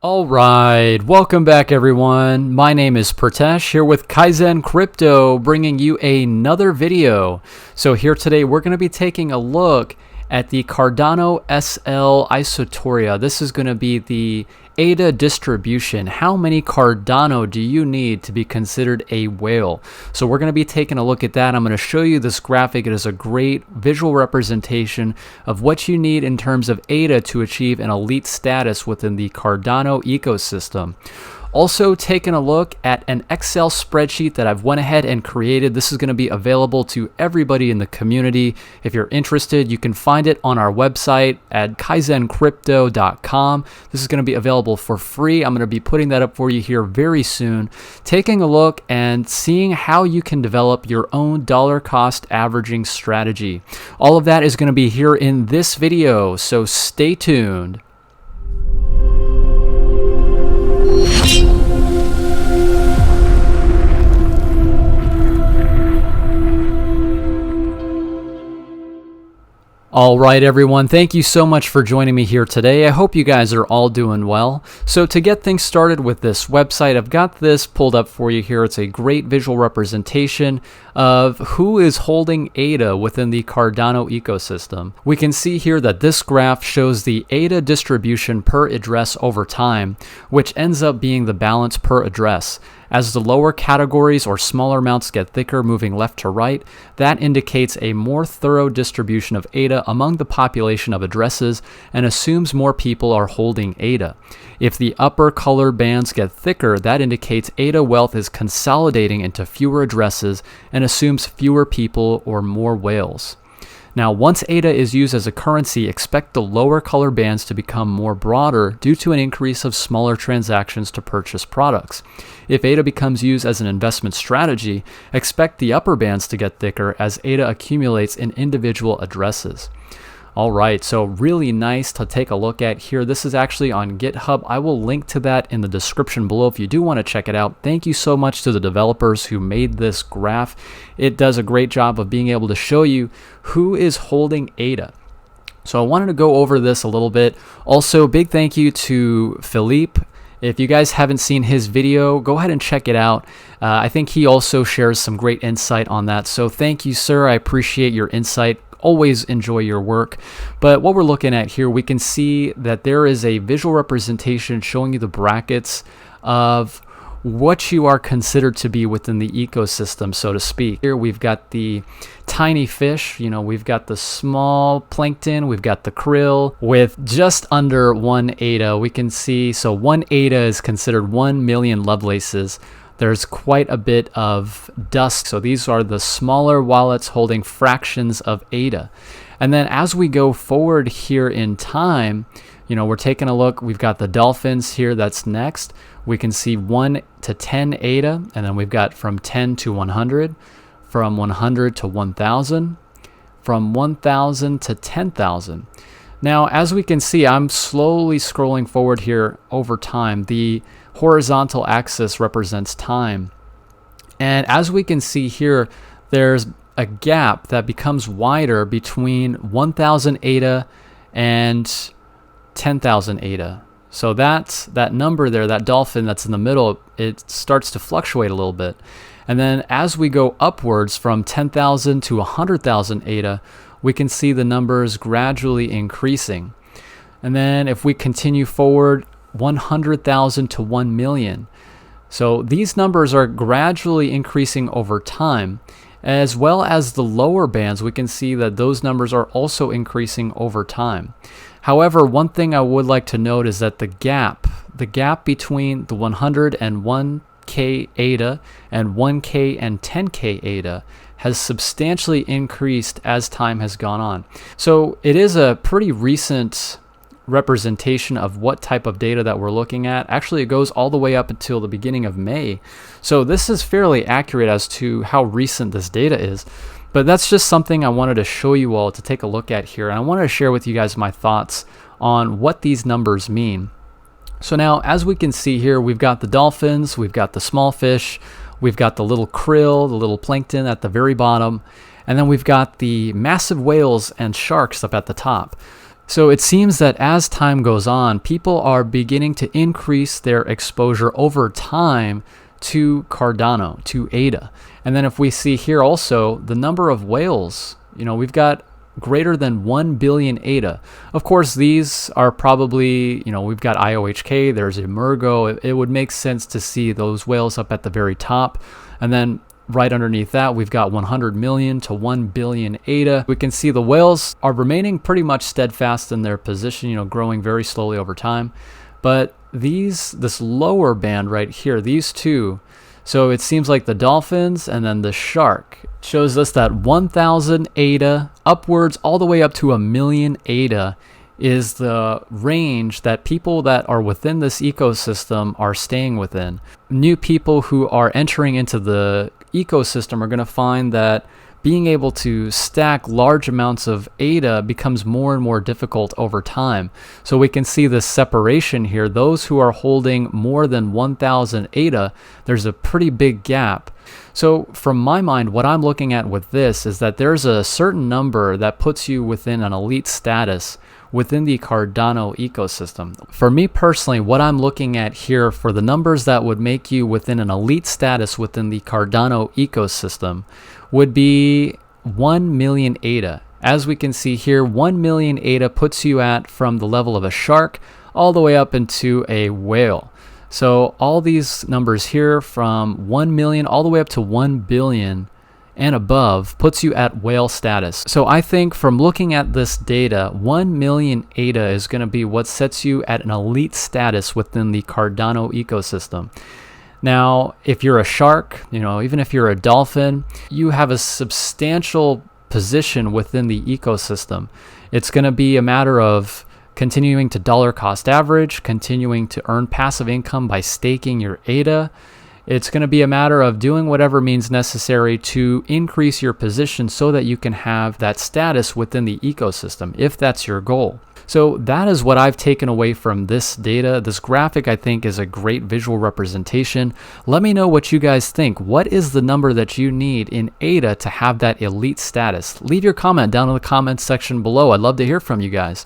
All right, welcome back everyone. My name is Pratesh here with Kaizen Crypto, bringing you another video. So here today we're going to be taking a look at the Cardano SL Isotoria. This is going to be the ADA distribution. How many Cardano do you need to be considered a whale? So we're going to be taking a look at that. I'm going to show you this graphic. It is a great visual representation of what you need in terms of ADA to achieve an elite status within the Cardano ecosystem. Also taking a look at an Excel spreadsheet that I've went ahead and created. This is going to be available to everybody in the community. If you're interested, you can find it on our website at kaizencrypto.com. This is going to be available for free. I'm going to be putting that up for you here very soon. Taking a look and seeing how you can develop your own dollar cost averaging strategy. All of that is going to be here in this video, so stay tuned. All right, everyone. Thank you so much for joining me here today. I hope you guys are all doing well. So to get things started with this website, I've got this pulled up for you here. It's a great visual representation of who is holding ADA within the Cardano ecosystem. We can see here that this graph shows the ADA distribution per address over time, which ends up being the balance per address. As the lower categories or smaller amounts get thicker moving left to right, that indicates a more thorough distribution of ADA among the population of addresses and assumes more people are holding ADA. If the upper color bands get thicker, that indicates ADA wealth is consolidating into fewer addresses and assumes fewer people or more whales. Now, once ADA is used as a currency, expect the lower color bands to become more broader due to an increase of smaller transactions to purchase products. If ADA becomes used as an investment strategy, expect the upper bands to get thicker as ADA accumulates in individual addresses. All right, so really nice to take a look at here. This is actually on GitHub. I will link to that in the description below if you do want to check it out. Thank you so much to the developers who made this graph. It does a great job of being able to show you who is holding ADA. So I wanted to go over this a little bit. Also, big thank you to Philippe. If you guys haven't seen his video, go ahead and check it out. I think he also shares some great insight on that. So thank you, sir. I appreciate your insight. Always enjoy your work. But what we're looking at here, we can see that there is a visual representation showing you the brackets of what you are considered to be within the ecosystem, so to speak. Here we've got the tiny fish, we've got the small plankton, we've got the krill with just under 1 ADA. We can see, so 1 ADA is considered 1 million Lovelaces. There's quite a bit of dust. So these are the smaller wallets holding fractions of ADA. And then as we go forward here in time, we're taking a look. We've got the dolphins here. That's next. We can see 1 to 10 ADA. And then we've got from 10 to 100, from 100 to 1,000, from 1,000 to 10,000. Now, as we can see, I'm slowly scrolling forward here over time. The horizontal axis represents time. And as we can see here, there's a gap that becomes wider between 1,000 ADA and 10,000 ADA. So that number there, that dolphin that's in the middle, it starts to fluctuate a little bit. And then as we go upwards from 10,000 to 100,000 ADA, we can see the numbers gradually increasing. And then if we continue forward, 100,000 to 1 million. So these numbers are gradually increasing over time, as well as the lower bands. We can see that those numbers are also increasing over time. However, one thing I would like to note is that the gap between the 100 and 1K ADA and 1K and 10K ADA has substantially increased as time has gone on. So it is a pretty recent representation of what type of data that we're looking at. Actually, it goes all the way up until the beginning of May. So this is fairly accurate as to how recent this data is. But that's just something I wanted to show you all to take a look at here. And I wanted to share with you guys my thoughts on what these numbers mean. So now, as we can see here, we've got the dolphins, we've got the small fish, we've got the little krill, the little plankton at the very bottom, and then we've got the massive whales and sharks up at the top. So it seems that as time goes on, people are beginning to increase their exposure over time to Cardano, to ADA. And then if we see here also the number of whales, we've got greater than 1 billion ADA. Of course, these are probably, we've got IOHK, there's Emergo. It would make sense to see those whales up at the very top. And then right underneath that, we've got 100 million to 1 billion ADA. We can see the whales are remaining pretty much steadfast in their position, growing very slowly over time. But this lower band right here, these two, so it seems like the dolphins and then the shark shows us that 1,000 ADA upwards all the way up to 1 million ADA is the range that people that are within this ecosystem are staying within. New people who are entering into the ecosystem are going to find that being able to stack large amounts of ADA becomes more and more difficult over time. So we can see this separation here. Those who are holding more than 1,000 ADA, there's a pretty big gap. So from my mind, what I'm looking at with this is that there's a certain number that puts you within an elite status within the Cardano ecosystem. For me personally, what I'm looking at here for the numbers that would make you within an elite status within the Cardano ecosystem would be 1 million ADA. As we can see here, 1 million ADA puts you at from the level of a shark all the way up into a whale. So all these numbers here from 1 million all the way up to 1 billion and above puts you at whale status. So I think from looking at this data, 1 million ADA is going to be what sets you at an elite status within the Cardano ecosystem. Now, if you're a shark, even if you're a dolphin, you have a substantial position within the ecosystem. It's going to be a matter of continuing to dollar cost average, continuing to earn passive income by staking your ADA. It's going to be a matter of doing whatever means necessary to increase your position so that you can have that status within the ecosystem, if that's your goal. So that is what I've taken away from this data. This graphic, I think, is a great visual representation. Let me know what you guys think. What is the number that you need in ADA to have that elite status? Leave your comment down in the comments section below. I'd love to hear from you guys.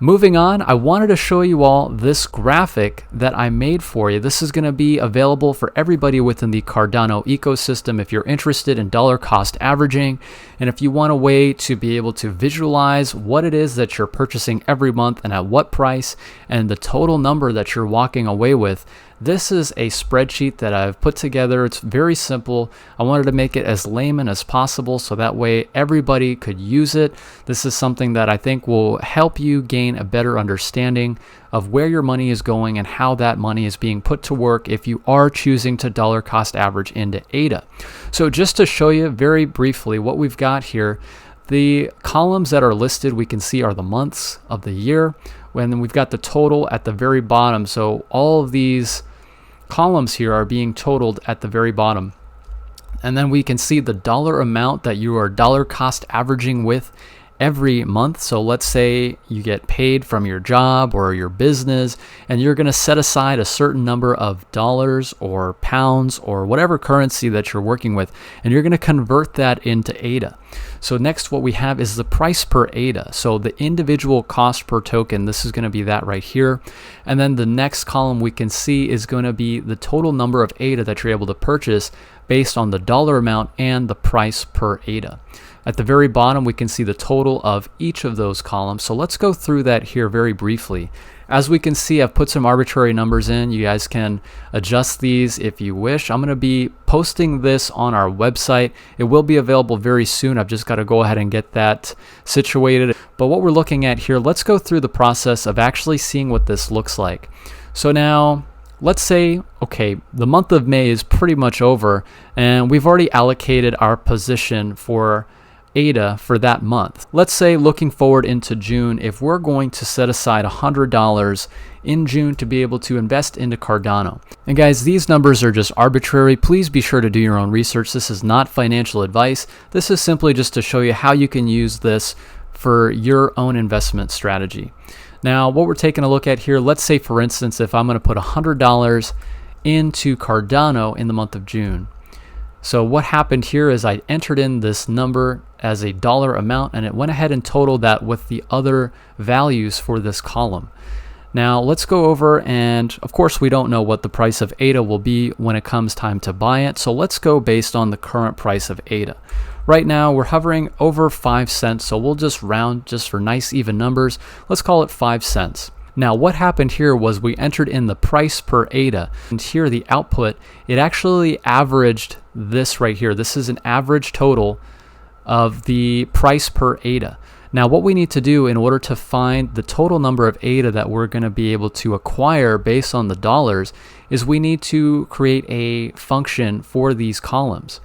Moving on, I wanted to show you all this graphic that I made for you. This is going to be available for everybody within the Cardano ecosystem if you're interested in dollar cost averaging, and if you want a way to be able to visualize what it is that you're purchasing every month and at what price and the total number that you're walking away with. This is a spreadsheet that I've put together. It's very simple. I wanted to make it as layman as possible so that way everybody could use it. This is something that I think will help you gain a better understanding of where your money is going and how that money is being put to work if you are choosing to dollar cost average into ADA. So just to show you very briefly what we've got here, the columns that are listed we can see are the months of the year, and then we've got the total at the very bottom. So all of these columns here are being totaled at the very bottom. And then we can see the dollar amount that you are dollar cost averaging with every month. So let's say you get paid from your job or your business, and you're going to set aside a certain number of dollars or pounds or whatever currency that you're working with, and you're going to convert that into ADA. So next what we have is the price per ADA. So the individual cost per token, this is going to be that right here. And then the next column we can see is going to be the total number of ADA that you're able to purchase based on the dollar amount and the price per ADA. At the very bottom, we can see the total of each of those columns. So let's go through that here very briefly. As we can see, I've put some arbitrary numbers in. You guys can adjust these if you wish. I'm going to be posting this on our website. It will be available very soon. I've just got to go ahead and get that situated. But what we're looking at here, let's go through the process of actually seeing what this looks like. So now, let's say, okay, the month of May is pretty much over, and we've already allocated our position for ADA for that month. Let's say looking forward into June, if we're going to set aside $100 in June to be able to invest into Cardano. And guys, these numbers are just arbitrary. Please be sure to do your own research. This is not financial advice. This is simply just to show you how you can use this for your own investment strategy. Now, what we're taking a look at here, let's say for instance, if I'm going to put $100 into Cardano in the month of June. So what happened here is I entered in this number as a dollar amount, and it went ahead and totaled that with the other values for this column. Now let's go over, and of course we don't know what the price of ADA will be when it comes time to buy it, so let's go based on the current price of ADA. Right now we're hovering over 5 cents, so we'll just round just for nice even numbers. Let's call it 5 cents. Now what happened here was we entered in the price per ADA, and here the output, it actually averaged this right here. This is an average total of the price per ADA. Now what we need to do in order to find the total number of ADA that we're going to be able to acquire based on the dollars is we need to create a function for these columns.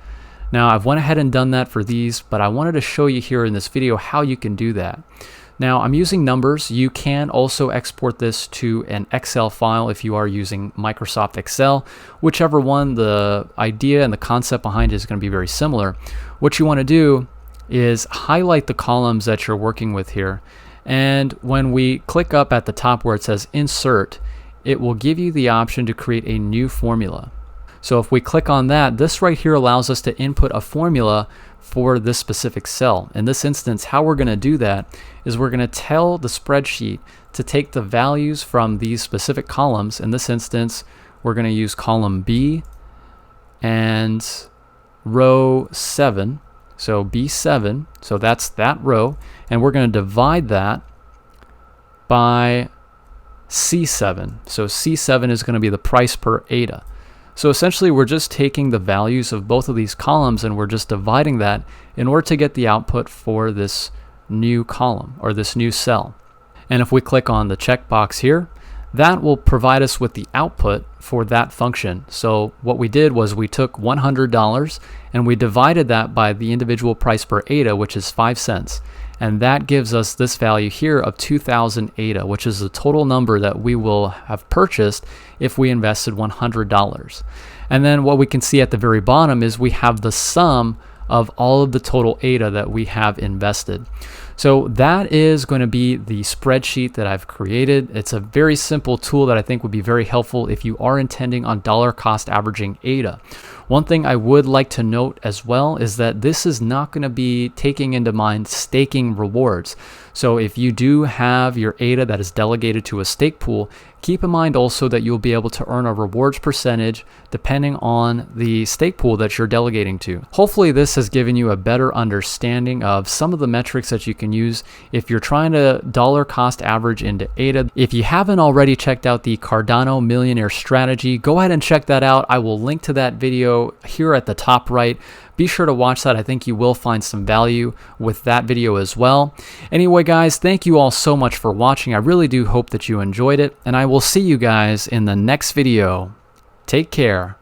Now I've went ahead and done that for these, but I wanted to show you here in this video how you can do that. Now I'm using numbers. You can also export this to an Excel file if you are using Microsoft Excel. Whichever one, the idea and the concept behind it is going to be very similar. What you want to do is highlight the columns that you're working with here, and when we click up at the top where it says insert, it will give you the option to create a new formula. So if we click on that, this right here allows us to input a formula for this specific cell. In this instance, how we're going to do that is we're going to tell the spreadsheet to take the values from these specific columns. In this instance, we're going to use column B and row 7. So B7, so that's that row, and we're going to divide that by C7. So C7 is going to be the price per ADA. So essentially we're just taking the values of both of these columns and we're just dividing that in order to get the output for this new column or this new cell. And if we click on the checkbox here, that will provide us with the output for that function. So what we did was we took $100 and we divided that by the individual price per ADA, which is 5 cents. And that gives us this value here of 2,000 ADA, which is the total number that we will have purchased if we invested $100. And then what we can see at the very bottom is we have the sum of all of the total ADA that we have invested. So that is going to be the spreadsheet that I've created. It's a very simple tool that I think would be very helpful if you are intending on dollar cost averaging ADA. One thing I would like to note as well is that this is not going to be taking into mind staking rewards. So if you do have your ADA that is delegated to a stake pool, keep in mind also that you'll be able to earn a rewards percentage depending on the stake pool that you're delegating to. Hopefully this has given you a better understanding of some of the metrics that you can use if you're trying to dollar cost average into ADA. If you haven't already checked out the Cardano Millionaire Strategy, go ahead and check that out. I will link to that video here at the top right. Be sure to watch that. I think you will find some value with that video as well. Anyway, guys, thank you all so much for watching. I really do hope that you enjoyed it, and I will see you guys in the next video. Take care.